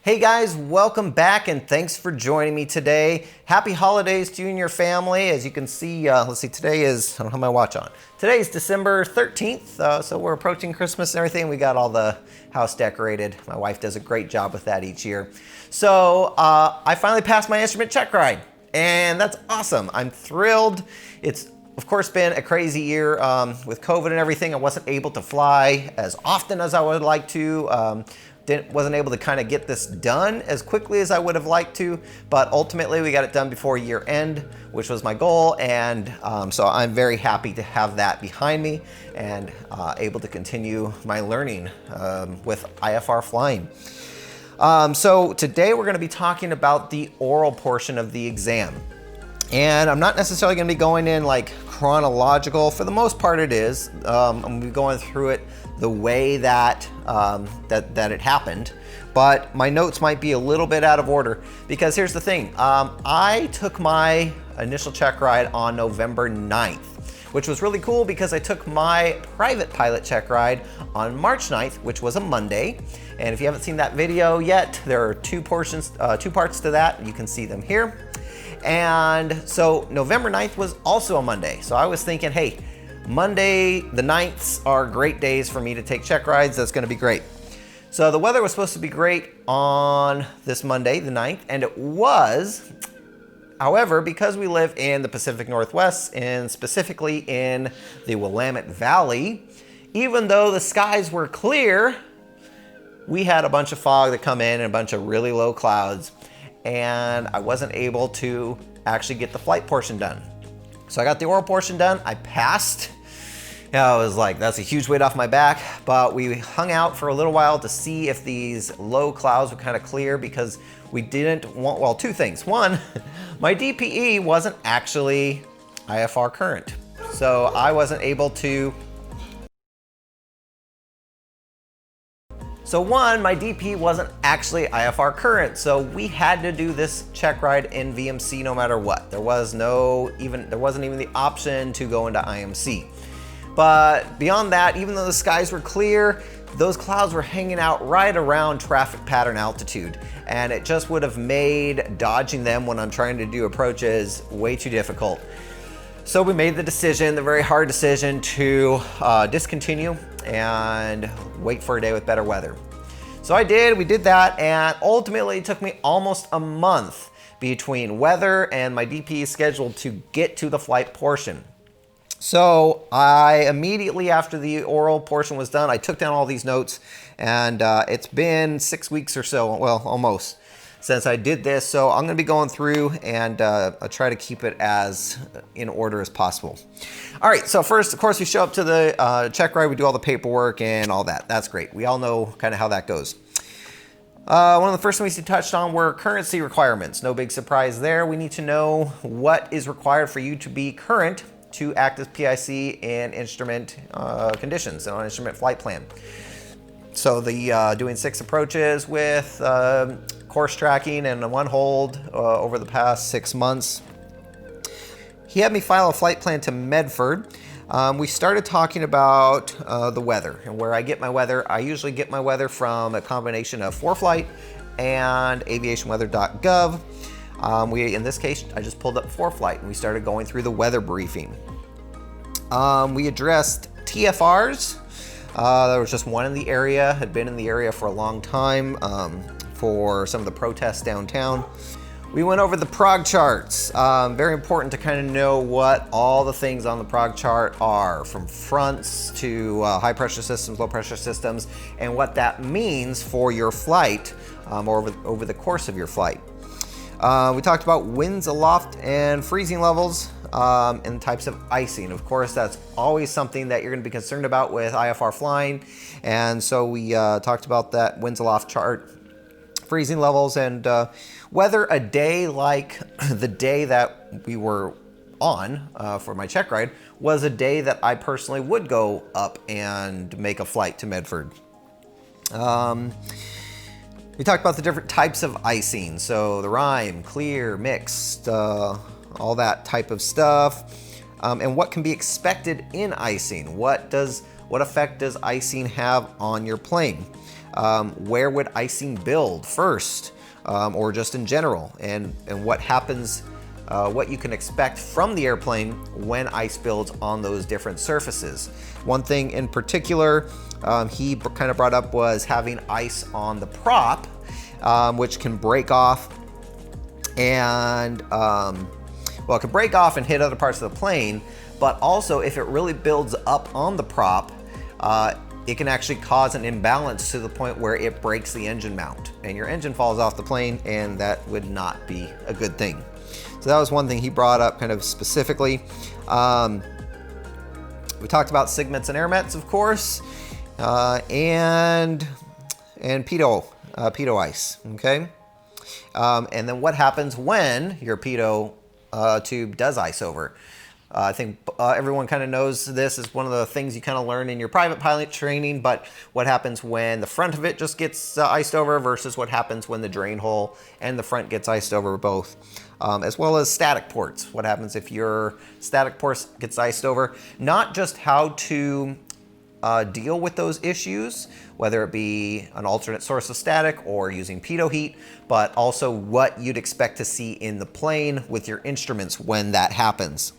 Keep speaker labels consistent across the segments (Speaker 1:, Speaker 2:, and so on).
Speaker 1: Hey guys, welcome back and thanks for joining me today. Happy holidays to you and your family. As you can see, let's see, today is, I don't have my watch on. Today is December 13th, so we're approaching Christmas and everything. We got all the house decorated. My wife does a great job with that each year. So I finally passed my instrument check ride and that's awesome. I'm thrilled. It's of course been a crazy year with COVID and everything. I wasn't able to fly as often as I would like to. Wasn't able to kind of get this done as quickly as I would have liked to, but ultimately we got it done before year end, which was my goal, and so I'm very happy to have that behind me and able to continue my learning with IFR flying. So today we're going to be talking about the oral portion of the exam. And I'm not necessarily going to be going in like chronological. For the most part it is. I'm going to be going through it the way that that it happened, but my notes might be a little bit out of order because here's the thing. I took my initial check ride on November 9th, which was really cool because I took my private pilot check ride on March 9th, which was a Monday. And if you haven't seen that video yet, there are two parts to that. You can see them here. And so November 9th was also a Monday. So I was thinking, hey, Monday, the 9ths are great days for me to take check rides. That's gonna be great. So the weather was supposed to be great on this Monday, the 9th, and it was. However, because we live in the Pacific Northwest and specifically in the Willamette Valley, even though the skies were clear, we had a bunch of fog that come in and a bunch of really low clouds, and I wasn't able to actually get the flight portion done. So I got the oral portion done, I passed. I was like, that's a huge weight off my back, but we hung out for a little while to see if these low clouds would kind of clear because we didn't want, well, two things. One, my DPE wasn't actually IFR current. So I wasn't able to, my DP wasn't actually IFR current, so we had to do this check ride in VMC no matter what. There wasn't even the option to go into IMC. But beyond that, even though the skies were clear, those clouds were hanging out right around traffic pattern altitude, and it just would have made dodging them when I'm trying to do approaches way too difficult. So we made the decision, the very hard decision, to discontinue and wait for a day with better weather. So we did that, and ultimately it took me almost a month between weather and my DP scheduled to get to the flight portion. So I immediately after the oral portion was done, I took down all these notes, and it's been 6 weeks or so, well, almost, since I did this. So I'm gonna be going through and I'll try to keep it as in order as possible. All right, so first, of course, we show up to the check ride, we do all the paperwork and all that. That's great. We all know kind of how that goes. One of the first things we touched on were currency requirements. No big surprise there. We need to know what is required for you to be current to act as PIC in instrument conditions and on instrument flight plan. So the doing 6 approaches with course tracking and one hold over the past 6 months. He had me file a flight plan to Medford. We started talking about the weather and where I get my weather. I usually get my weather from a combination of ForeFlight and aviationweather.gov. In this case, I just pulled up ForeFlight and we started going through the weather briefing. We addressed TFRs. There was just one in the area, had been in the area for a long time for some of the protests downtown. We went over the prog charts. Very important to kind of know what all the things on the prog chart are, from fronts to high pressure systems, low pressure systems, and what that means for your flight or over the course of your flight. We talked about winds aloft and freezing levels and types of icing. Of course, that's always something that you're going to be concerned about with IFR flying. And so we talked about that winds aloft chart, freezing levels, and whether a day like the day that we were on for my check ride was a day that I personally would go up and make a flight to Medford. We talked about the different types of icing. So the Raim, clear, mixed, all that type of stuff. And what can be expected in icing. What effect does icing have on your plane? where would icing build first, or just in general, and what happens, what you can expect from the airplane when ice builds on those different surfaces. One thing in particular he kind of brought up was having ice on the prop, which can break off and well, it can break off and hit other parts of the plane, but also if it really builds up on the prop, it can actually cause an imbalance to the point where it breaks the engine mount and your engine falls off the plane, and that would not be a good thing. So that was one thing he brought up kind of specifically. We talked about segments and air mets, of course, and pitot ice, okay? And then what happens when your pitot tube does ice over. I think everyone kind of knows this is one of the things you kind of learn in your private pilot training, but what happens when the front of it just gets iced over versus what happens when the drain hole and the front gets iced over both, as well as static ports. What happens if your static port gets iced over? Not just how to deal with those issues, whether it be an alternate source of static or using pitot heat, but also what you'd expect to see in the plane with your instruments when that happens.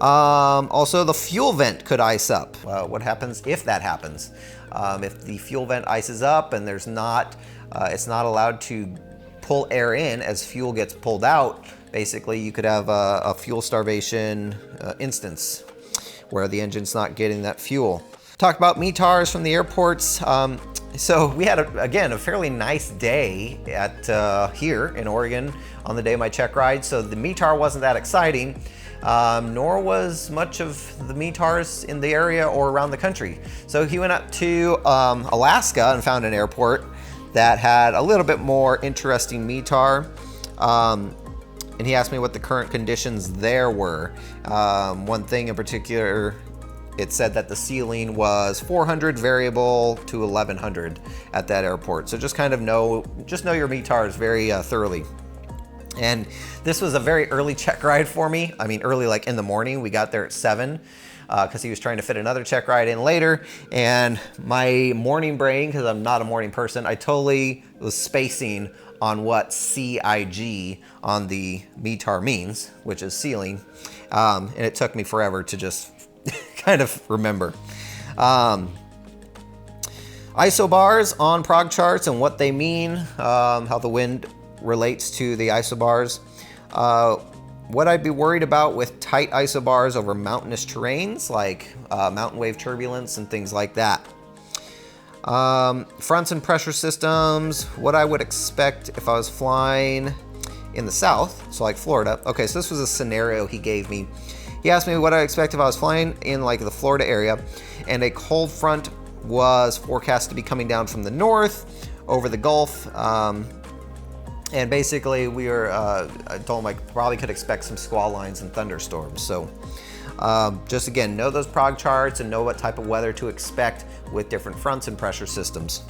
Speaker 1: Also, the fuel vent could ice up. What happens if that happens? If the fuel vent ices up and there's not, it's not allowed to pull air in as fuel gets pulled out, basically you could have a fuel starvation instance where the engine's not getting that fuel. Talk about Metars from the airports. So we had, again, a fairly nice day at here in Oregon on the day of my check ride. So the Metar wasn't that exciting, nor was much of the Metars in the area or around the country. So he went up to Alaska and found an airport that had a little bit more interesting Metar. And he asked me what the current conditions there were. One thing in particular, it said that the ceiling was 400 variable to 1100 at that airport. So just kind of know your Metars very thoroughly. And this was a very early check ride for me. I mean, early like in the morning. We got there at 7 because he was trying to fit another check ride in later. And my morning brain, because I'm not a morning person, I totally was spacing on what CIG on the Metar means, which is ceiling. And it took me forever to just kind of remember. Isobars on prog charts and what they mean, how the wind relates to the isobars. What I'd be worried about with tight isobars over mountainous terrains, like mountain wave turbulence and things like that. Fronts and pressure systems, what I would expect if I was flying in the south, so like Florida. Okay, so this was a scenario he gave me. He asked me what I expect if I was flying in like the Florida area and a cold front was forecast to be coming down from the north over the Gulf. And basically we were, I told him I probably could expect some squall lines and thunderstorms. So just again, know those prog charts and know what type of weather to expect with different fronts and pressure systems.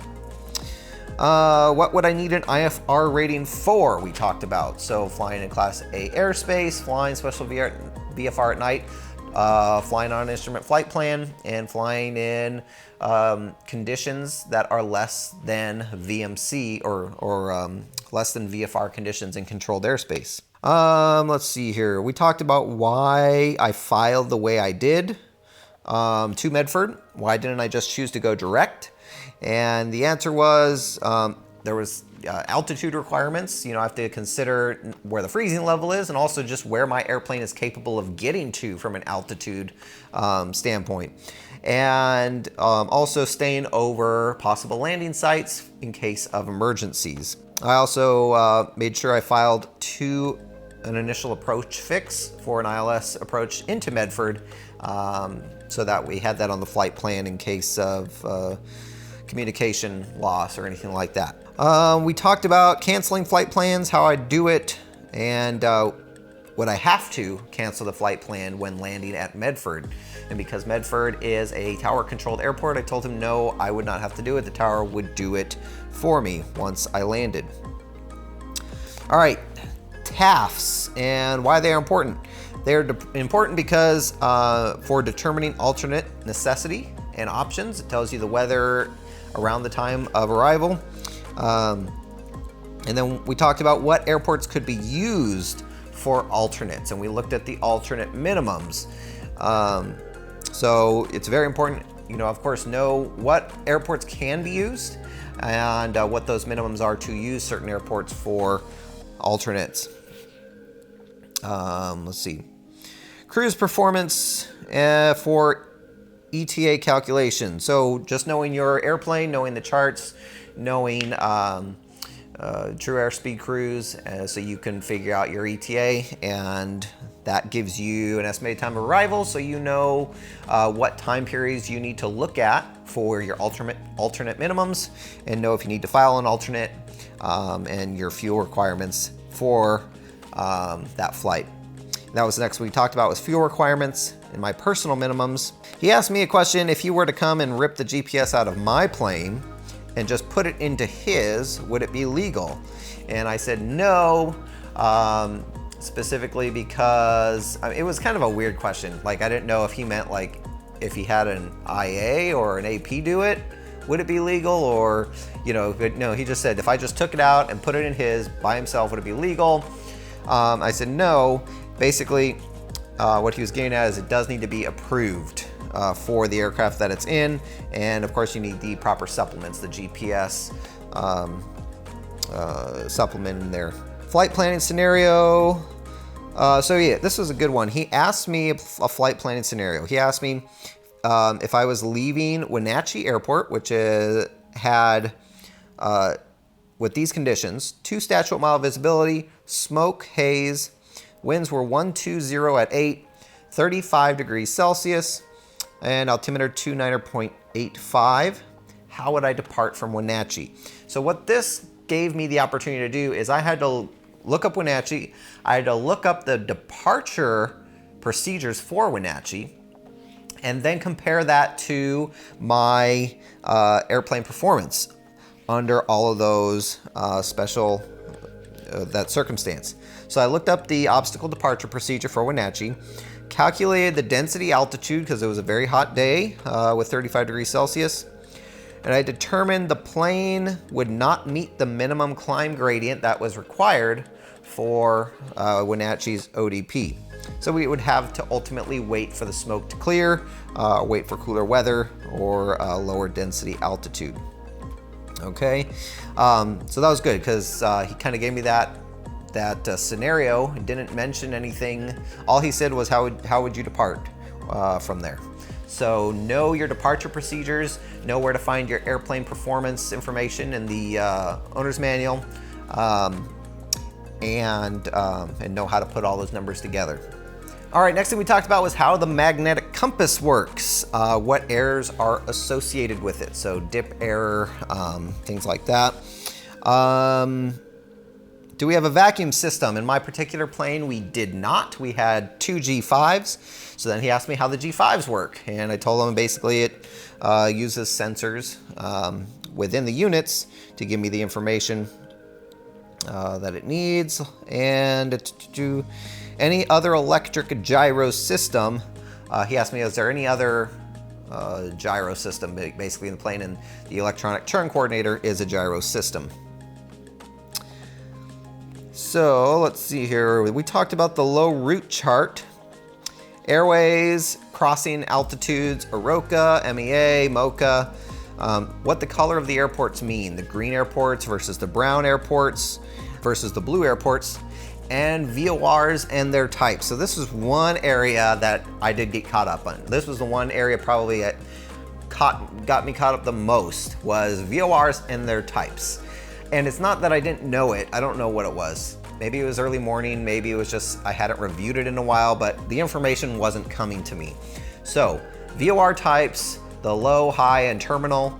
Speaker 1: What would I need an IFR rating for? We talked about. So flying in Class A airspace, flying special VFR at night, flying on an instrument flight plan, and flying in conditions that are less than VMC or less than VFR conditions in controlled airspace. Let's see here. We talked about why I filed the way I did to Medford. Why didn't I just choose to go direct? And the answer was there was altitude requirements. You know, I have to consider where the freezing level is and also just where my airplane is capable of getting to from an altitude standpoint. And also staying over possible landing sites in case of emergencies. I also made sure I filed to an initial approach fix for an ILS approach into Medford so that we had that on the flight plan in case of communication loss or anything like that. We talked about canceling flight plans, how I do it, and would I have to cancel the flight plan when landing at Medford. And because Medford is a tower controlled airport, I told him no, I would not have to do it. The tower would do it for me once I landed. All right, TAFs and why they are important. They're important because for determining alternate necessity and options, it tells you the weather around the time of arrival. And then we talked about what airports could be used for alternates, and we looked at the alternate minimums. So it's very important, of course, know what airports can be used and what those minimums are to use certain airports for alternates. Let's see. Cruise performance for Eta calculation. So just knowing your airplane, knowing the charts, knowing true airspeed cruise, so you can figure out your ETA, and that gives you an estimated time of arrival, so you know what time periods you need to look at for your alternate minimums, and know if you need to file an alternate, and your fuel requirements for that flight. That was the next we talked about was fuel requirements and my personal minimums. He asked me a question: if you were to come and rip the GPS out of my plane and just put it into his, would it be legal? And I said no, specifically because it was kind of a weird question. Like, I didn't know if he meant like if he had an IA or an AP do it, would it be legal? Or, but no, he just said if I just took it out and put it in his by himself, would it be legal? I said no. Basically, what he was getting at is it does need to be approved for the aircraft that it's in, and of course you need the proper supplements, the GPS supplement in there. Flight planning scenario. So yeah, this was a good one. He asked me a flight planning scenario. He asked me if I was leaving Wenatchee Airport, which had, with these conditions, 2 statute mile visibility, smoke, haze, winds were 120 at 8, 35 degrees Celsius, and altimeter 29.85. How would I depart from Wenatchee? So what this gave me the opportunity to do is I had to look up Wenatchee. I had to look up the departure procedures for Wenatchee, and then compare that to my airplane performance under all of those special that circumstance. So I looked up the obstacle departure procedure for Wenatchee, calculated the density altitude because it was a very hot day with 35 degrees Celsius, and I determined the plane would not meet the minimum climb gradient that was required for Wenatchee's ODP. So we would have to ultimately wait for the smoke to clear, wait for cooler weather, or lower density altitude. Okay, so that was good because he kind of gave me that scenario. He didn't mention anything. All he said was how would you depart from there. So know your departure procedures, know where to find your airplane performance information in the owner's manual, and know how to put all those numbers together. All right, next thing we talked about was how the magnetic compass works, what errors are associated with it. So dip error, things like that. Do we have a vacuum system? In my particular plane, we did not. We had 2 G5s. So then he asked me how the G5s work. And I told him basically it uses sensors within the units to give me the information that it needs. And to any other electric gyro system, he asked me, is there any other gyro system basically in the plane? And the electronic turn coordinator is a gyro system. So let's see here. We talked about the low route chart, airways, crossing altitudes, AROCA, MEA, MOCA, what the color of the airports mean, the green airports versus the brown airports versus the blue airports, and VORs and their types. So this is one area that I did get caught up on. This was the one area probably that got me caught up the most, was VORs and their types. And it's not that I didn't know it. I don't know what it was. Maybe it was early morning. Maybe it was just I hadn't reviewed it in a while, but the information wasn't coming to me. So VOR types, the low, high, and terminal,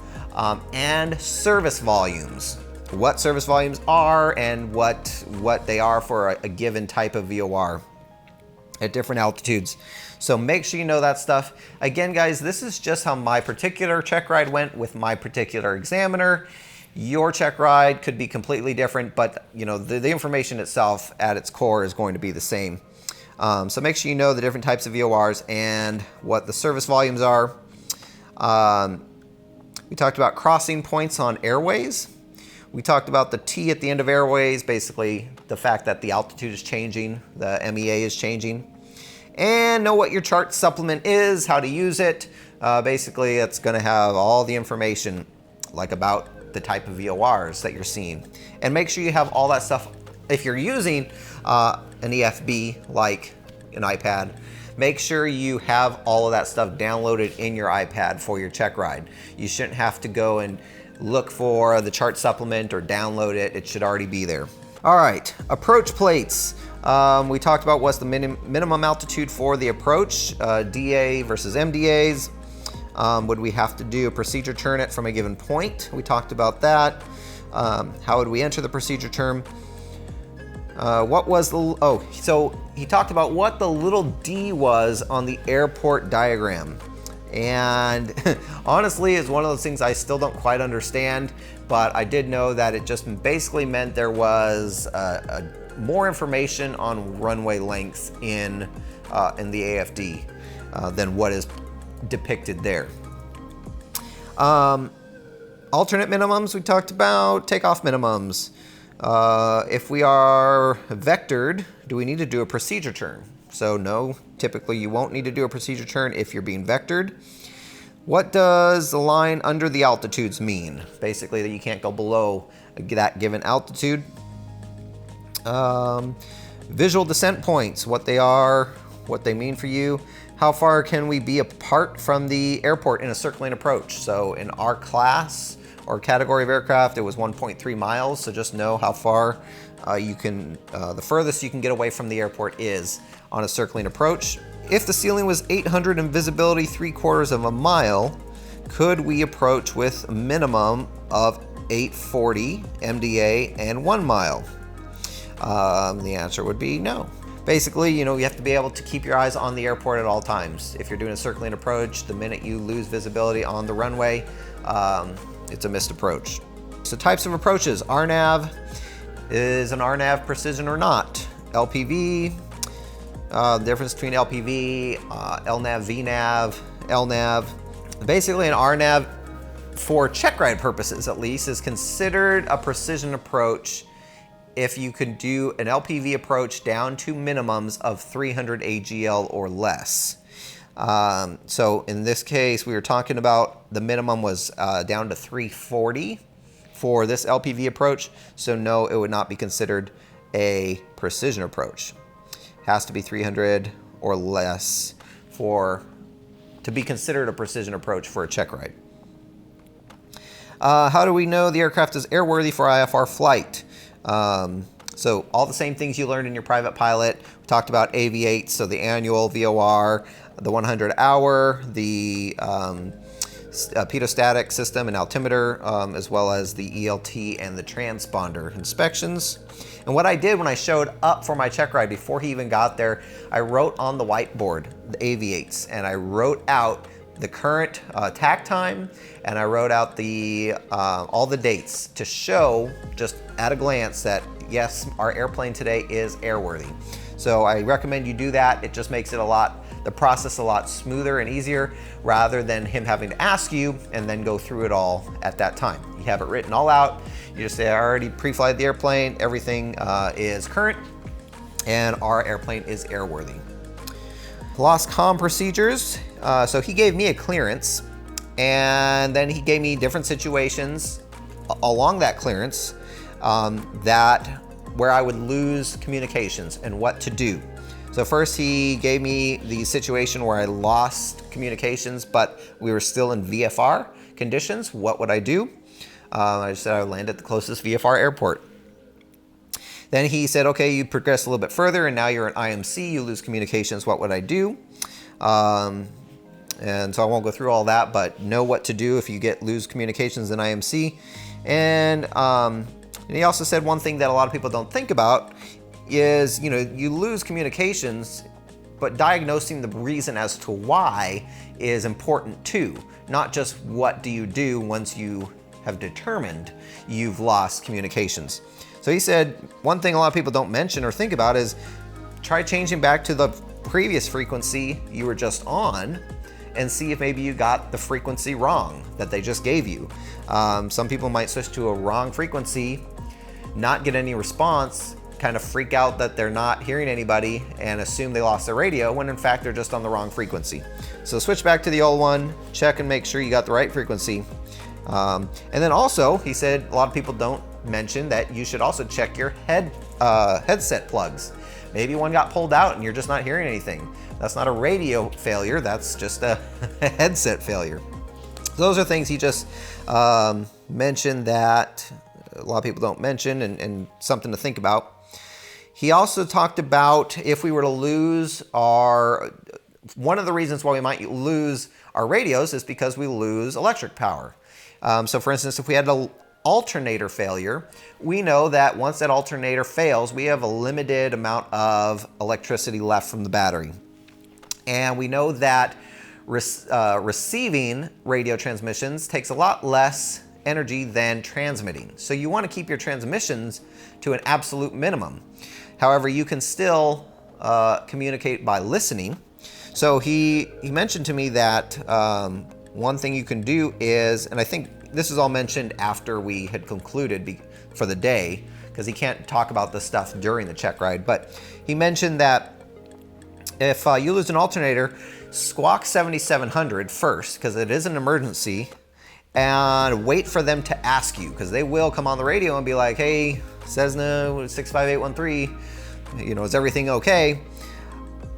Speaker 1: and service volumes. What service volumes are and what they are for a given type of VOR at different altitudes. So make sure you know that stuff. Again, guys, this is just how my particular check ride went with my particular examiner. Your check ride could be completely different, but the information itself at its core is going to be the same. So make sure you know the different types of VORs and what the service volumes are. We talked about crossing points on airways. We talked about the T at the end of airways, basically the fact that the altitude is changing, the MEA is changing. And know what your chart supplement is, how to use it. Basically, it's going to have all the information like about the type of VORs that you're seeing. And make sure you have all that stuff. If you're using an EFB like an iPad, make sure you have all of that stuff downloaded in your iPad for your Checkride. You shouldn't have to go and look for the chart supplement or download it. It should already be there. All right, approach plates. We talked about what's the minimum altitude for the approach, DA versus MDAs. Would we have to do a procedure turn it from a given point? We talked about that. How would we enter the procedure term? So he talked about what the little d was on the airport diagram. And honestly, it's one of those things I still don't quite understand, but I did know that it just basically meant there was more information on runway length in the AFD than what is depicted there. Alternate minimums we talked about, takeoff minimums. If we are vectored, do we need to do a procedure turn? So no, typically you won't need to do a procedure turn if you're being vectored. What does the line under the altitudes mean? Basically that you can't go below that given altitude. Visual descent points, what they are, what they mean for you. How far can we be apart from the airport in a circling approach? So in our class or category of aircraft, it was 1.3 miles. So just know how far the furthest you can get away from the airport is on a circling approach. If the ceiling was 800 and visibility 3/4 of a mile, could we approach with a minimum of 840 MDA and 1 mile? The answer would be no. Basically, you have to be able to keep your eyes on the airport at all times. If you're doing a circling approach, the minute you lose visibility on the runway, it's a missed approach. So types of approaches, RNAV, is an RNAV precision or not? LPV, the difference between LPV, LNAV, VNAV, LNAV. Basically an RNAV, for Checkride purposes at least, is considered a precision approach if you could do an LPV approach down to minimums of 300 AGL or less. So in this case, we were talking about the minimum was down to 340 for this LPV approach. So no, it would not be considered a precision approach. Has to be 300 or less to be considered a precision approach for a Checkride. How do we know the aircraft is airworthy for IFR flight? So all the same things you learned in your private pilot. We talked about AV8, so the annual VOR, the 100-hour, the pedostatic system and altimeter, as well as the ELT and the transponder inspections. And what I did when I showed up for my Checkride before he even got there, I wrote on the whiteboard the AV8s, and I wrote out the current tack time, and I wrote out all the dates to show just at a glance that yes, our airplane today is airworthy. So I recommend you do that. It just makes it the process a lot smoother and easier rather than him having to ask you and then go through it all at that time. You have it written all out. You just say, I already pre-flight the airplane. Everything is current and our airplane is airworthy. Lost comm procedures. So he gave me a clearance, and then he gave me different situations along that clearance where I would lose communications and what to do. So first he gave me the situation where I lost communications, but we were still in VFR conditions. What would I do? I just said I would land at the closest VFR airport. Then he said, okay, you progress a little bit further and now you're in IMC, you lose communications, what would I do? And so I won't go through all that, but know what to do if you lose communications in IMC. And he also said one thing that a lot of people don't think about is, you lose communications, but diagnosing the reason as to why is important too. Not just what do you do once you have determined you've lost communications. So he said one thing a lot of people don't mention or think about is try changing back to the previous frequency you were just on and see if maybe you got the frequency wrong that they just gave you. Some people might switch to a wrong frequency, not get any response, kind of freak out that they're not hearing anybody and assume they lost their radio when in fact they're just on the wrong frequency. So switch back to the old one, check and make sure you got the right frequency. And then also, he said a lot of people don't mention that you should also check your headset plugs. Maybe one got pulled out and you're just not hearing anything. That's not a radio failure, that's just a headset failure. Those are things he just mentioned that a lot of people don't mention, and something to think about. He also talked about if we were to lose one of the reasons why we might lose our radios is because we lose electric power. So for instance, if we had an alternator failure, we know that once that alternator fails, we have a limited amount of electricity left from the battery. And we know that receiving radio transmissions takes a lot less energy than transmitting. So you want to keep your transmissions to an absolute minimum. However, you can still communicate by listening. So he mentioned to me that one thing you can do is, and I think this is all mentioned after we had concluded for the day, because he can't talk about this stuff during the check ride, but he mentioned that if you lose an alternator, squawk 7700 first, because it is an emergency, and wait for them to ask you, because they will come on the radio and be like, hey, Cessna 65813, is everything okay?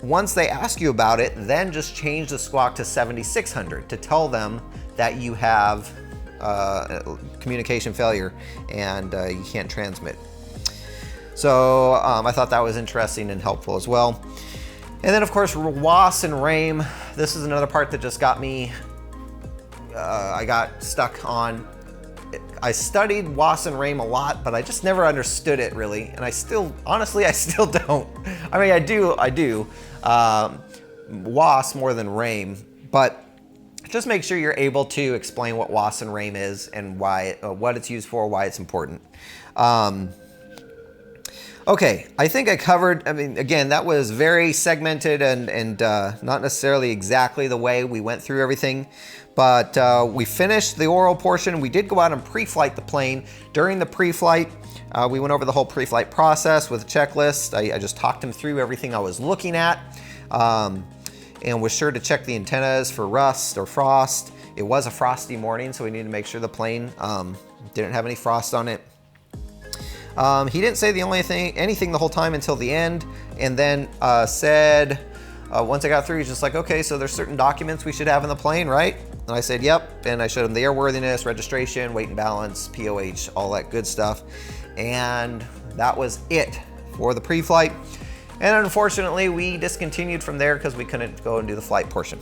Speaker 1: Once they ask you about it, then just change the squawk to 7600 to tell them that you have communication failure and you can't transmit. So I thought that was interesting and helpful as well. And then of course, WAS and Raim. This is another part that just got me, I got stuck on. I studied WAS and Raim a lot, but I just never understood it really. And honestly, I still don't. I mean, I do. WAS more than Raim, but just make sure you're able to explain what WAS and Raim is and why, what it's used for, why it's important. Okay, I think I covered, again, that was very segmented and not necessarily exactly the way we went through everything, but we finished the oral portion. We did go out and pre-flight the plane. During the pre-flight, we went over the whole pre-flight process with a checklist. I just talked him through everything I was looking at, and was sure to check the antennas for rust or frost. It was a frosty morning, so we needed to make sure the plane didn't have any frost on it. He didn't say anything the whole time until the end, and then said, once I got through, he's just like, okay, so there's certain documents we should have in the plane, right? And I said, yep, and I showed him the airworthiness, registration, weight and balance, POH, all that good stuff. And that was it for the pre-flight. And unfortunately, we discontinued from there because we couldn't go and do the flight portion.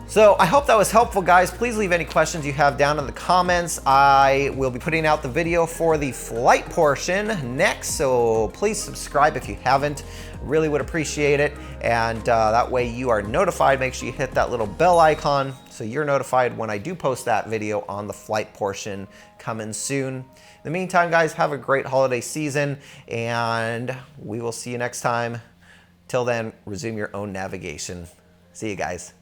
Speaker 1: So I hope that was helpful, guys. Please leave any questions you have down in the comments. I will be putting out the video for the flight portion next, so please subscribe if you haven't. Really would appreciate it. And that way you are notified. Make sure you hit that little bell icon so you're notified when I do post that video on the flight portion coming soon. In the meantime, guys, have a great holiday season, and we will see you next time. Till then, resume your own navigation. See you guys.